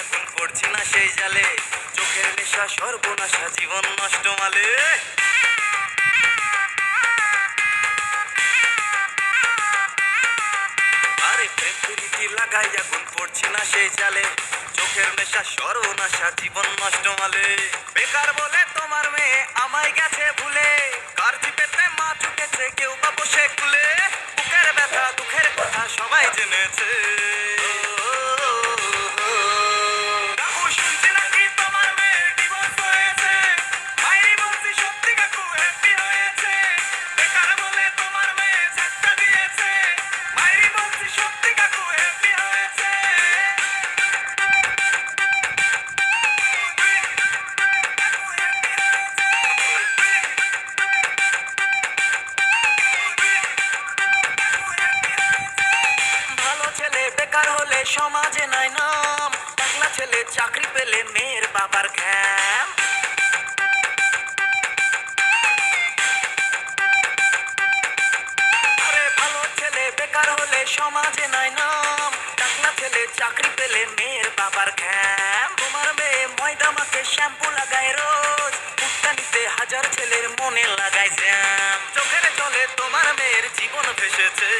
এখন পড়ছি না সেই জালে, চোখের নেশা সর্বনাশা জীবন নষ্ট মালে। আরে প্রেম প্রীতি লাগাই এখন পড়ছি না সেই জালে, চোখের নেশা সর্বনাশা জীবন নষ্ট মালে। বেকার বলে তোমার মেয়ে আমায় গেছে ভুলে, কার চিপেতে মা চুকেছে কেউ বা বসে কুলে। বুকের ব্যথা দুঃখের কথা সবাই জেনেছে। কাকু শুনছি নাকি তোমার মেয়ে ডিভোর্স হয়েছে, মাইরি বলছি সত্যি কাকু হ্যাপি হয়েছে। বেকার বলে তোমার মেয়ে ঝাটকা দিয়েছে, মাইরি বলছি সত্যি কাকু হ্যাপি হয়েছে। ভালো ছেলে বেকার হলে সমাজে নাই নাম, টাকলা ছেলে চাকরি পেলে মেয়ের বাবার ঘ্যাম। আরে ভালো ছেলে বেকার হলে সমাজে নাই নাম, টাকলা ছেলে চাকরি পেলে মেয়ের বাবার ঘ্যাম। তোমার মেয়ে ময়দা মাখে শ্যাম্পু লাগায় রোজ, ফুটকানিতে হাজার ছেলের মনে লাগায় জ্যাম। চোখের জলে তোমার মেয়ের জীবন ভেসেছে।